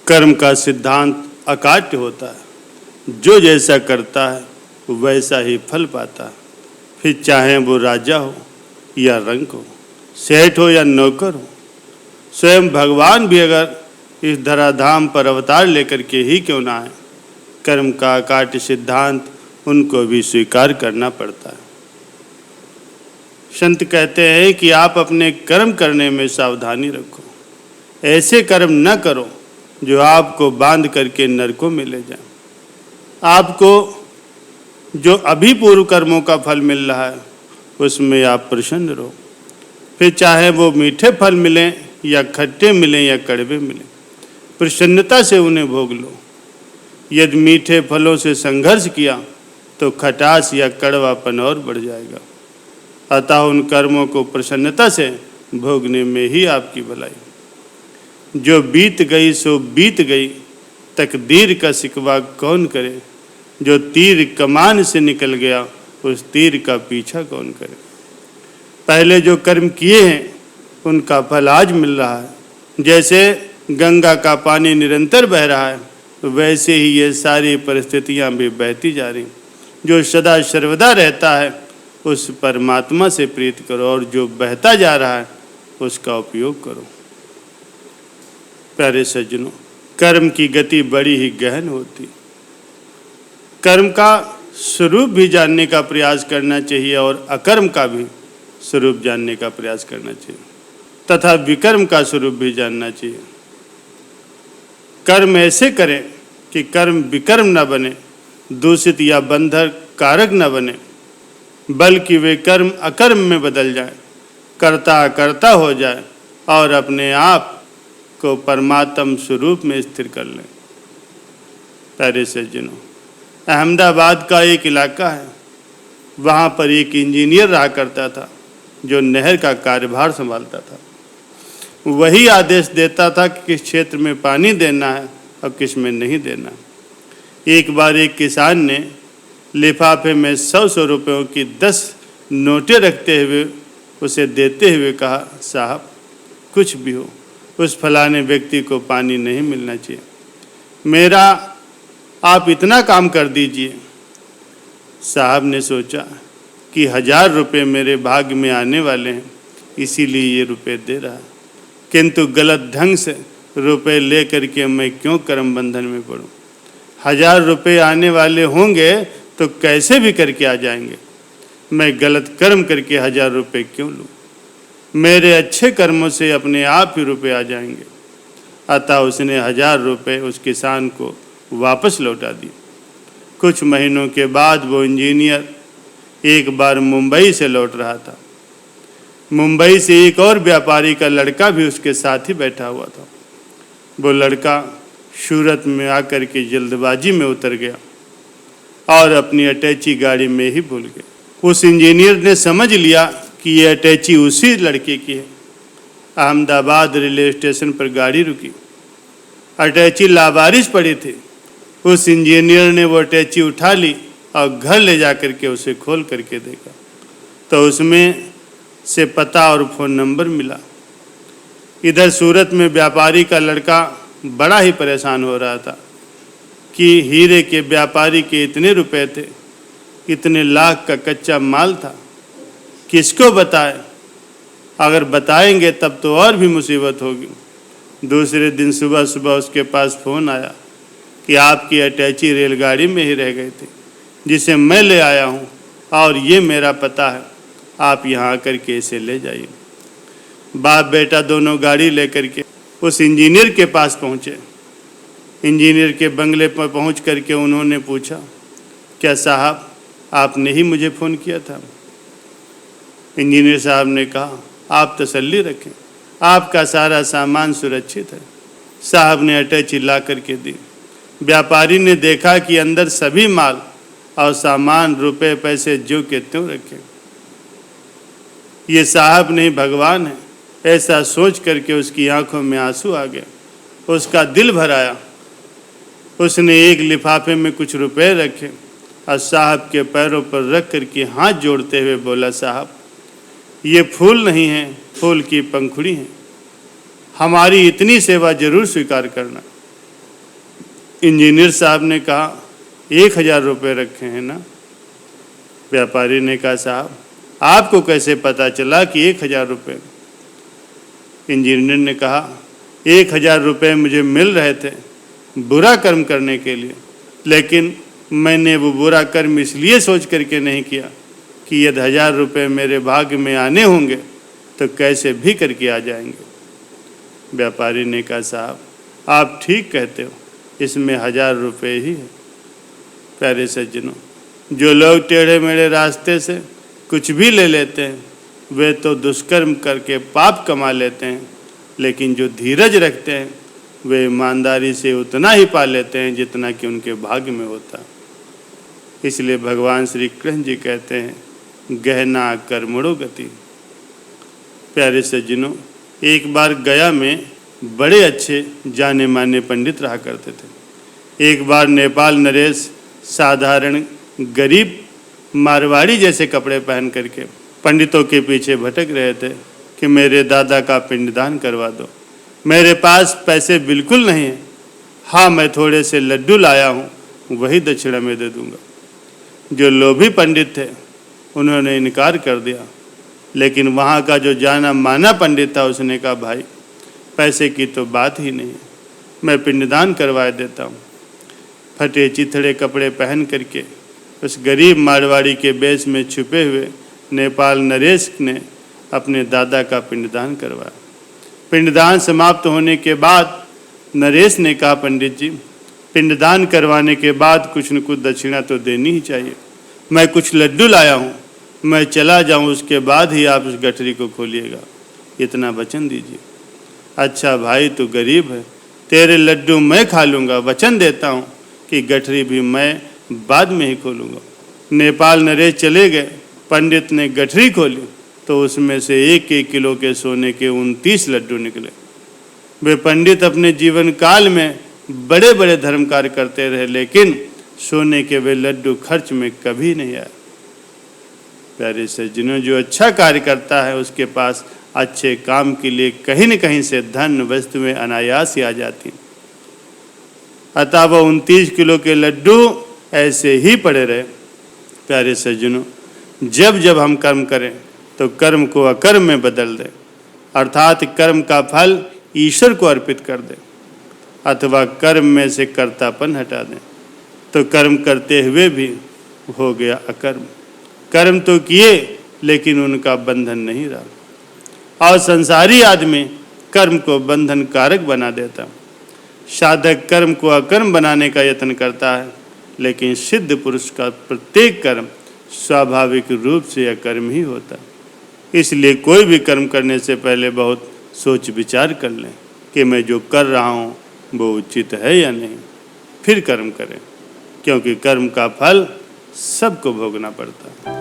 कर्म का सिद्धांत अकाट्य होता है। जो जैसा करता है वैसा ही फल पाता है। फिर चाहे वो राजा हो या रंक हो, सेठ हो या नौकर हो, स्वयं भगवान भी अगर इस धराधाम पर अवतार लेकर के ही क्यों ना आए, कर्म का अकाट्य सिद्धांत उनको भी स्वीकार करना पड़ता है। संत कहते हैं कि आप अपने कर्म करने में सावधानी रखो। ऐसे कर्म न करो जो आपको बांध करके नरकों में ले जाए। आपको जो अभी पूर्व कर्मों का फल मिल रहा है उसमें आप प्रसन्न रहो। फिर चाहे वो मीठे फल मिलें या खट्टे मिलें या कड़वे मिलें, प्रसन्नता से उन्हें भोग लो। यदि मीठे फलों से संघर्ष किया तो खटास या कड़वापन और बढ़ जाएगा। अतः उन कर्मों को प्रसन्नता से भोगने में ही आपकी भलाई। जो बीत गई सो बीत गई, तकदीर का शिकवा कौन करे। जो तीर कमान से निकल गया उस तीर का पीछा कौन करे। पहले जो कर्म किए हैं उनका फल आज मिल रहा है। जैसे गंगा का पानी निरंतर बह रहा है वैसे ही ये सारी परिस्थितियां भी बहती जा रही। जो सदा सर्वदा रहता है उस परमात्मा से प्रीत करो और जो बहता जा रहा है उसका उपयोग करो। प्यारे सज्जनों, कर्म की गति बड़ी ही गहन होती। कर्म का स्वरूप भी जानने का प्रयास करना चाहिए और अकर्म का भी स्वरूप जानने का प्रयास करना चाहिए तथा विकर्म का स्वरूप भी जानना चाहिए। कर्म ऐसे करें कि कर्म विकर्म न बने, दूषित या बंधक कारक न बने, बल्कि वे कर्म अकर्म में बदल जाए, कर्ता अकर्ता हो जाए और अपने आप को परमात्म स्वरूप में स्थिर कर लें। प्यारे सज्जनों, अहमदाबाद का एक इलाका है। वहाँ पर एक इंजीनियर रहा करता था जो नहर का कार्यभार संभालता था। वही आदेश देता था कि किस क्षेत्र में पानी देना है और किस में नहीं देना। एक बार एक किसान ने लिफाफे में 100 रुपयों की 10 नोटें रखते हुए उसे देते हुए कहा, साहब कुछ भी हो उस फलाने व्यक्ति को पानी नहीं मिलना चाहिए, मेरा आप इतना काम कर दीजिए। साहब ने सोचा कि 1000 रुपये मेरे भाग्य में आने वाले हैं, इसीलिए ये रुपये दे रहा है, किंतु गलत ढंग से रुपये ले करके मैं क्यों कर्म बंधन में पड़ूं। 1000 रुपये आने वाले होंगे तो कैसे भी करके आ जाएंगे। मैं गलत कर्म करके 1000 रुपये क्यों लूँ। मेरे अच्छे कर्मों से अपने आप ही रुपये आ जाएंगे। अतः उसने 1000 रुपये उस किसान को वापस लौटा दिए। कुछ महीनों के बाद वो इंजीनियर एक बार मुंबई से लौट रहा था। मुंबई से एक और व्यापारी का लड़का भी उसके साथ ही बैठा हुआ था। वो लड़का सूरत में आकर के जल्दबाजी में उतर गया और अपनी अटैची गाड़ी में ही भूल गया। उस इंजीनियर ने समझ लिया कि ये अटैची उसी लड़के की है। अहमदाबाद रेलवे स्टेशन पर गाड़ी रुकी। अटैची लावारिस पड़ी थी। उस इंजीनियर ने वो अटैची उठा ली और घर ले जा करके उसे खोल करके देखा तो उसमें से पता और फ़ोन नंबर मिला। इधर सूरत में व्यापारी का लड़का बड़ा ही परेशान हो रहा था कि हीरे के व्यापारी के इतने रुपए थे, इतने लाख का कच्चा माल था, किसको बताए। अगर बताएंगे तब तो और भी मुसीबत होगी। दूसरे दिन सुबह सुबह उसके पास फ़ोन आया कि आपकी अटैची रेलगाड़ी में ही रह गई थी, जिसे मैं ले आया हूँ और ये मेरा पता है, आप यहाँ आकर के इसे ले जाइए। बाप बेटा दोनों गाड़ी लेकर के उस इंजीनियर के पास पहुँचे। इंजीनियर के बंगले पर पहुँच करके उन्होंने पूछा, क्या साहब आपने ही मुझे फ़ोन किया था। इंजीनियर साहब ने कहा, आप तसल्ली रखें, आपका सारा सामान सुरक्षित है। साहब ने अटैची ला करके दी। व्यापारी ने देखा कि अंदर सभी माल और सामान, रुपए पैसे जो के त्यों रखे। ये साहब नहीं भगवान है, ऐसा सोच करके उसकी आंखों में आंसू आ गया। उसका दिल भर आया। उसने एक लिफाफे में कुछ रुपए रखे और साहब के पैरों पर रख करके हाथ जोड़ते हुए बोला, साहब ये फूल नहीं है, फूल की पंखुड़ी है। हमारी इतनी सेवा जरूर स्वीकार करना। इंजीनियर साहब ने कहा 1000 रुपये रखे हैं ना। व्यापारी ने कहा साहब आपको कैसे पता चला कि 1000 रुपये। इंजीनियर ने कहा 1000 रुपये मुझे मिल रहे थे बुरा कर्म करने के लिए, लेकिन मैंने वो बुरा कर्म इसलिए सोच करके नहीं किया कि यदि 1000 रुपये मेरे भाग्य में आने होंगे तो कैसे भी करके आ जाएंगे। व्यापारी ने कहा साहब आप ठीक कहते हो, इसमें 1000 रुपये ही है। प्यारे सज्जनों, जो लोग टेढ़े मेढ़े रास्ते से कुछ भी ले लेते हैं वे तो दुष्कर्म करके पाप कमा लेते हैं, लेकिन जो धीरज रखते हैं वे ईमानदारी से उतना ही पा लेते हैं जितना कि उनके भाग्य में होता। इसलिए भगवान श्री कृष्ण जी कहते हैं गहना कर्मणो गति। प्यारे सज्जनों, एक बार गया में बड़े अच्छे जाने माने पंडित रहा करते थे। एक बार नेपाल नरेश साधारण गरीब मारवाड़ी जैसे कपड़े पहन करके पंडितों के पीछे भटक रहे थे कि मेरे दादा का पिंडदान करवा दो। मेरे पास पैसे बिल्कुल नहीं हैं, हाँ मैं थोड़े से लड्डू लाया हूँ, वही दक्षिणा में दे दूँगा। जो लोभी पंडित थे उन्होंने इनकार कर दिया, लेकिन वहाँ का जो जाना माना पंडित था उसने कहा भाई पैसे की तो बात ही नहीं है, मैं पिंडदान करवा देता हूँ। फटे चिथड़े कपड़े पहन करके उस गरीब मारवाड़ी के बेश में छुपे हुए नेपाल नरेश ने अपने दादा का पिंडदान करवाया। पिंडदान समाप्त होने के बाद नरेश ने कहा पंडित जी पिंडदान करवाने के बाद कुछ न कुछ दक्षिणा तो देनी ही चाहिए। मैं कुछ लड्डू लाया हूँ, मैं चला जाऊँ उसके बाद ही आप उस गठरी को खोलिएगा, इतना वचन दीजिए। अच्छा भाई तू गरीब है, तेरे लड्डू मैं खा लूँगा, वचन देता हूँ कि गठरी भी मैं बाद में ही खोलूँगा। नेपाल नरेश चले गए, पंडित ने गठरी खोली तो उसमें से 1-1 किलो के सोने के 29 लड्डू निकले। वे पंडित अपने जीवन काल में बड़े बड़े धर्म कार्य करते रहे, लेकिन सोने के वे लड्डू खर्च में कभी नहीं आए। प्यारे सज्जनों, जो अच्छा कार्य करता है उसके पास अच्छे काम के लिए कहीं न कहीं से धन वस्तुएं अनायास ही आ जाती हैं। अतः वह 29 किलो के लड्डू ऐसे ही पड़े रहे। प्यारे सज्जनों, जब जब हम कर्म करें तो कर्म को अकर्म में बदल दें, अर्थात कर्म का फल ईश्वर को अर्पित कर दें, अथवा कर्म में से कर्तापन हटा दें, तो कर्म करते हुए भी हो गया अकर्म। कर्म तो किए लेकिन उनका बंधन नहीं रहा। और संसारी आदमी कर्म को बंधन कारक बना देता। साधक कर्म को अकर्म बनाने का यत्न करता है, लेकिन सिद्ध पुरुष का प्रत्येक कर्म स्वाभाविक रूप से अकर्म ही होता। इसलिए कोई भी कर्म करने से पहले बहुत सोच विचार कर लें कि मैं जो कर रहा हूँ वो उचित है या नहीं, फिर कर्म करें, क्योंकि कर्म का फल सबको भोगना पड़ता है।